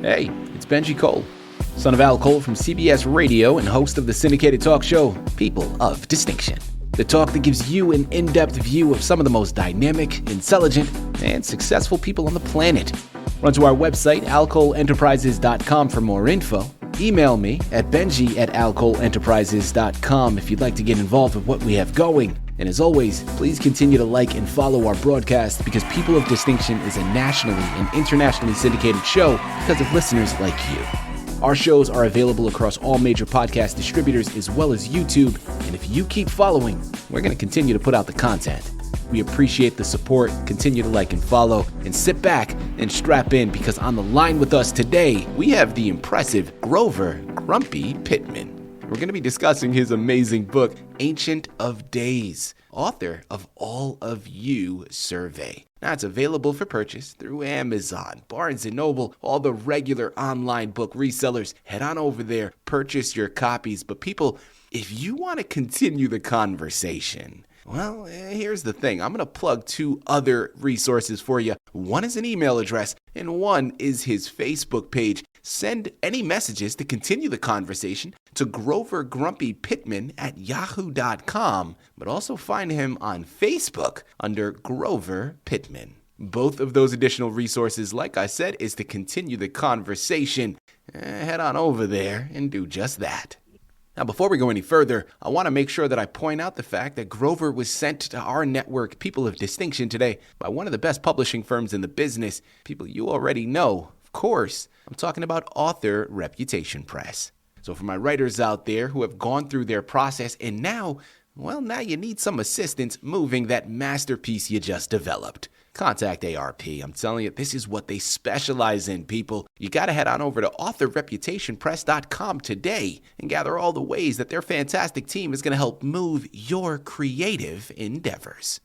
Hey, it's Benji Cole, son of Al Cole from CBS Radio and host of the syndicated talk show, People of Distinction. The talk that gives you an in-depth view of some of the most dynamic, intelligent, and successful people on the planet. Run to our website, alcoleenterprises.com for more info. Email me at benji@alcoleenterprises.com if you'd like to get involved with what we have going. And as always, please continue to like and follow our broadcast because People of Distinction is a nationally and internationally syndicated show because of listeners like you. Our shows are available across all major podcast distributors as well as YouTube. And if you keep following, we're going to continue to put out the content. We appreciate the support. Continue to like and follow and sit back and strap in because on the line with us today, we have the impressive Grover Grumpy Pitman. We're going to be discussing his amazing book, Ancient of Days, author of All of You Survey. Now, it's available for purchase through Amazon, Barnes & Noble, all the regular online book resellers. Head on over there, purchase your copies. But people, if you want to continue the conversation, well, here's the thing. I'm going to plug two other resources for you. One is an email address, and one is his Facebook page. Send any messages to continue the conversation to Grover Grumpy Pitman at yahoo.com, but also find him on Facebook under Grover Pitman. Both of those additional resources, like I said, is to continue the conversation. Head on over there and do just that. Now, before we go any further, I want to make sure that I point out the fact that Grover was sent to our network, People of Distinction, today by one of the best publishing firms in the business, people you already know. Of course, I'm talking about Author Reputation Press. So for my writers out there who have gone through their process and now you need some assistance moving that masterpiece you just developed, contact ARP. I'm telling you, this is what they specialize in, people. You got to head on over to authorreputationpress.com today and gather all the ways that their fantastic team is going to help move your creative endeavors.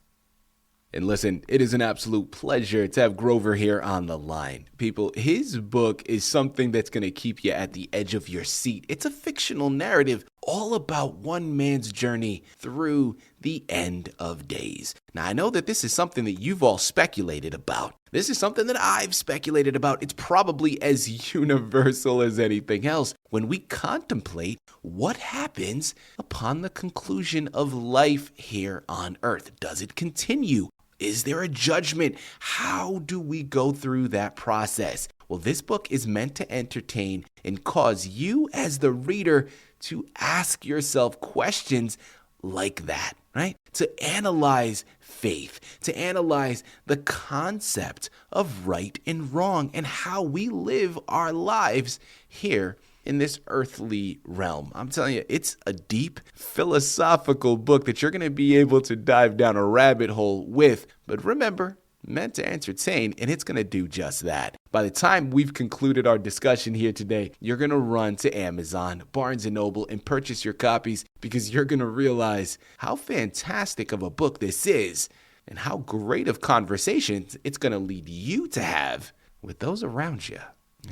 And listen, it is an absolute pleasure to have Grover here on the line. People, his book is something that's going to keep you at the edge of your seat. It's a fictional narrative all about one man's journey through the end of days. Now, I know that this is something that you've all speculated about. This is something that I've speculated about. It's probably as universal as anything else when we contemplate what happens upon the conclusion of life here on Earth. Does it continue? Is there a judgment? How do we go through that process? Well, this book is meant to entertain and cause you as the reader to ask yourself questions like that, right? To analyze faith, to analyze the concept of right and wrong and how we live our lives here in this earthly realm. I'm telling you, it's a deep philosophical book that you're going to be able to dive down a rabbit hole with. But remember, meant to entertain, and it's going to do just that. By the time we've concluded our discussion here today, you're going to run to Amazon, Barnes & Noble, and purchase your copies because you're going to realize how fantastic of a book this is and how great of conversations it's going to lead you to have with those around you.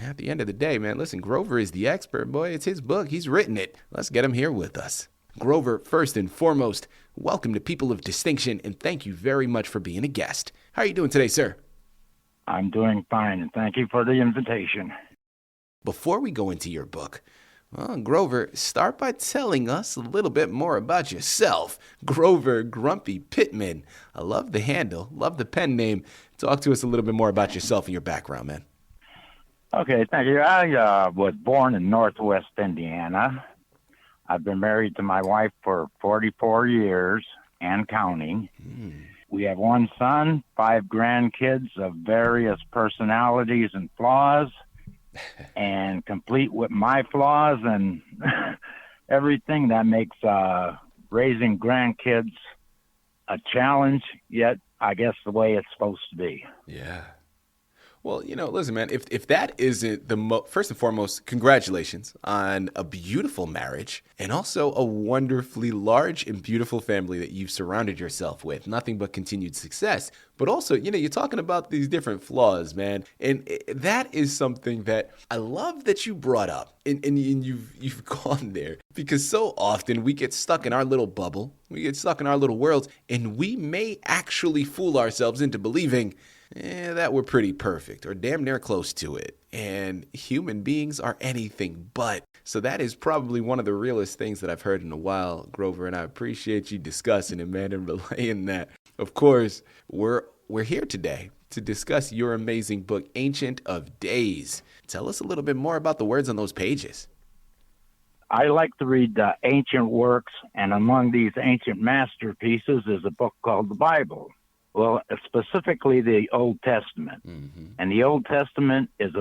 At the end of the day, man, listen, Grover is the expert, boy. It's his book. He's written it. Let's get him here with us. Grover, first and foremost, welcome to People of Distinction, and thank you very much for being a guest. How are you doing today, sir? I'm doing fine, and thank you for the invitation. Before we go into your book, well, Grover, start by telling us a little bit more about yourself. Grover Grumpy Pitman. I love the handle, love the pen name. Talk to us a little bit more about yourself and your background, man. Okay, thank you. I was born in Northwest Indiana. I've been married to my wife for 44 years and counting. We have one son, 5 grandkids of various personalities and flaws, and complete with my flaws and everything that makes raising grandkids a challenge, yet I guess the way it's supposed to be. Yeah. Well, listen, man, if that isn't first and foremost, congratulations on a beautiful marriage and also a wonderfully large and beautiful family that you've surrounded yourself with. Nothing but continued success. But also, you're talking about these different flaws, man. And that is something that I love that you brought up and you've gone there because so often we get stuck in our little bubble. We get stuck in our little worlds and we may actually fool ourselves into believing that were pretty perfect or damn near close to it. And human beings are anything but. So that is probably one of the realest things that I've heard in a while, Grover, and I appreciate you discussing it, man, and relaying that. Of course, we're here today to discuss your amazing book, Ancient of Days. Tell us a little bit more about the words on those pages. I like to read ancient works, and among these ancient masterpieces is a book called the Bible. Well, specifically the Old Testament. Mm-hmm. And the Old Testament is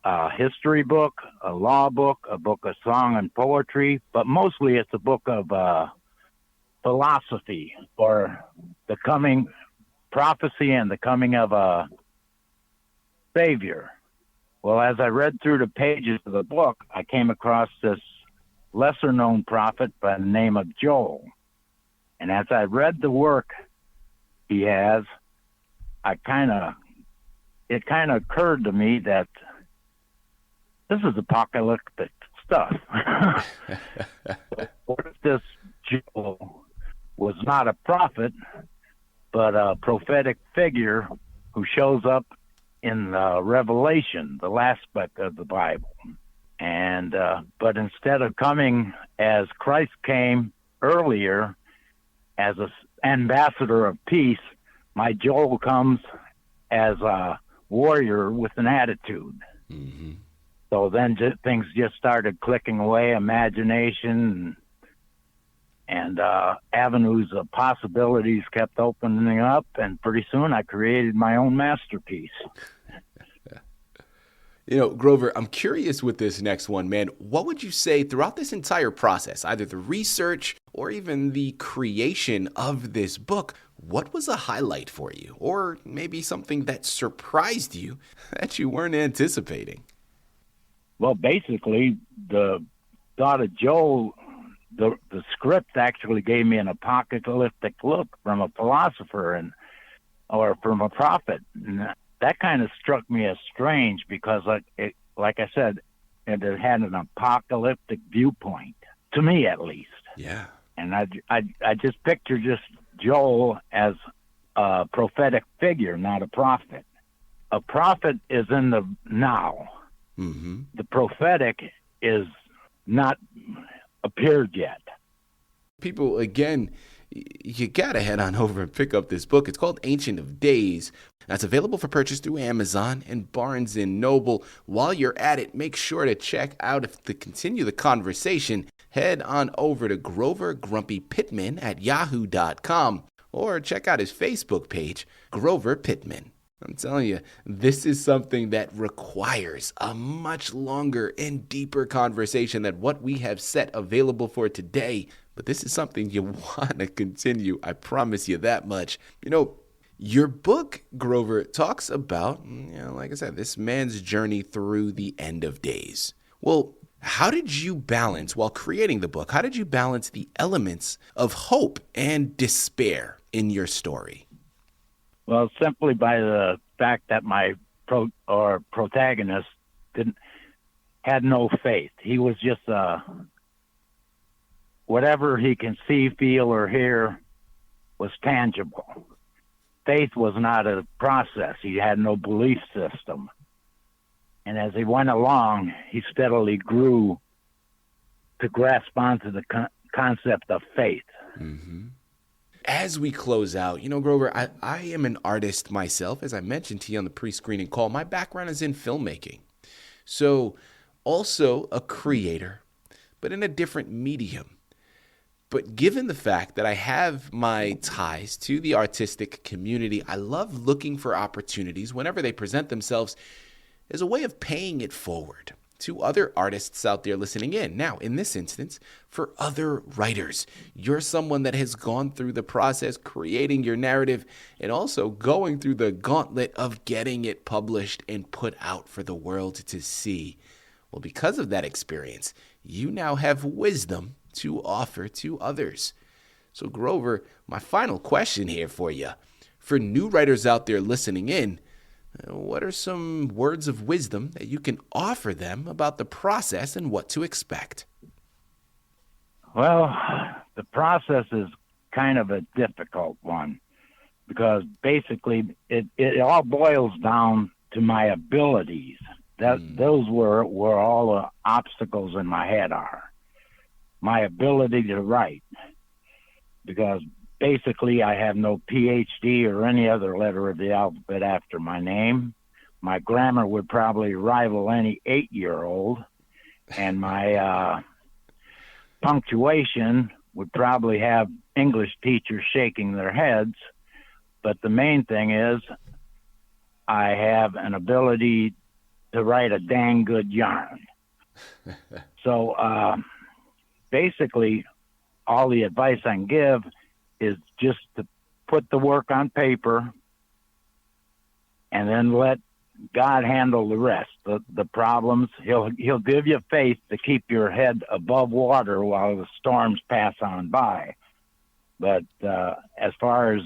a history book, a law book, a book of song and poetry, but mostly it's a book of philosophy, or the coming prophecy and the coming of a Savior. Well, as I read through the pages of the book, I came across this lesser-known prophet by the name of Joel. And as I read the work he has, it kind of occurred to me that this is apocalyptic stuff. What if this Joel was not a prophet, but a prophetic figure who shows up in Revelation, the last book of the Bible? And but instead of coming as Christ came earlier as an ambassador of peace, my Joel comes as a warrior with an attitude. Mm-hmm. So then things just started clicking away, imagination and avenues of possibilities kept opening up, and pretty soon I created my own masterpiece. Grover, I'm curious with this next one, man. What would you say throughout this entire process, either the research or even the creation of this book, what was a highlight for you? Or maybe something that surprised you that you weren't anticipating? Well, basically, the thought of Joel, the script actually gave me an apocalyptic look from a philosopher or from a prophet. And that kind of struck me as strange because, like I said, it had an apocalyptic viewpoint, to me at least. Yeah. And I just pictured just Joel as a prophetic figure, not a prophet. A prophet is in the now. Mm-hmm. The prophetic is not appeared yet. People, again, you gotta head on over and pick up this book. It's called Ancient of Days. That's available for purchase through Amazon and Barnes & Noble. While you're at it, make sure to check out, to continue the conversation, head on over to Grover Grumpy Pitman at yahoo.com or check out his Facebook page, Grover Pitman. I'm telling you, this is something that requires a much longer and deeper conversation than what we have set available for today. But this is something you want to continue. I promise you that much. Your book, Grover, talks about, like I said, this man's journey through the end of days. Well, how did you balance, while creating the book, how did you balance the elements of hope and despair in your story? Well, simply by the fact that my protagonist had no faith. He was just whatever he can see, feel, or hear was tangible. Faith was not a process. He had no belief system. And as he went along, he steadily grew to grasp onto the concept of faith. Mm-hmm. As we close out, Grover, I am an artist myself. As I mentioned to you on the pre-screening call, my background is in filmmaking. So also a creator, but in a different medium. But given the fact that I have my ties to the artistic community, I love looking for opportunities whenever they present themselves as a way of paying it forward to other artists out there listening in. Now, in this instance, for other writers, you're someone that has gone through the process, creating your narrative, and also going through the gauntlet of getting it published and put out for the world to see. Well, because of that experience, you now have wisdom to offer to others. So, Grover, my final question here for you. For new writers out there listening in, what are some words of wisdom that you can offer them about the process and what to expect? Well, the process is kind of a difficult one. because basically it all boils down to my abilities. Those were all the obstacles in my head are. My ability to write, because basically I have no PhD or any other letter of the alphabet after my name. My grammar would probably rival any 8-year-old, and my punctuation would probably have English teachers shaking their heads. But the main thing is I have an ability to write a dang good yarn. So basically, all the advice I can give is just to put the work on paper and then let God handle the rest. The problems, he'll give you faith to keep your head above water while the storms pass on by. But as far as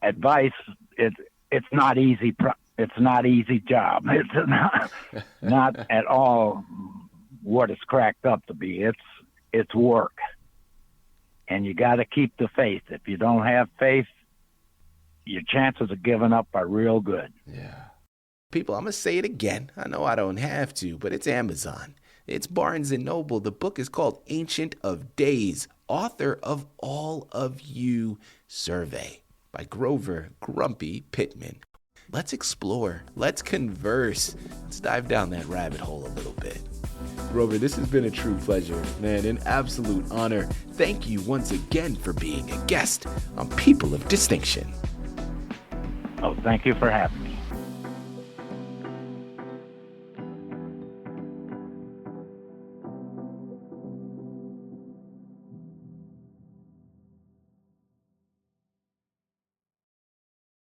advice, it's not easy. It's not easy job. It's not at all what it's cracked up to be. It's work, and you got to keep the faith. If you don't have faith, your chances of giving up are real good. Yeah. People, I'm going to say it again. I know I don't have to, but it's Amazon. It's Barnes & Noble. The book is called Ancient of Days, author of All of You Survey by Grover Grumpy Pitman. Let's explore. Let's converse. Let's dive down that rabbit hole a little bit. Grover, this has been a true pleasure, man, an absolute honor. Thank you once again for being a guest on People of Distinction. Oh, thank you for having me.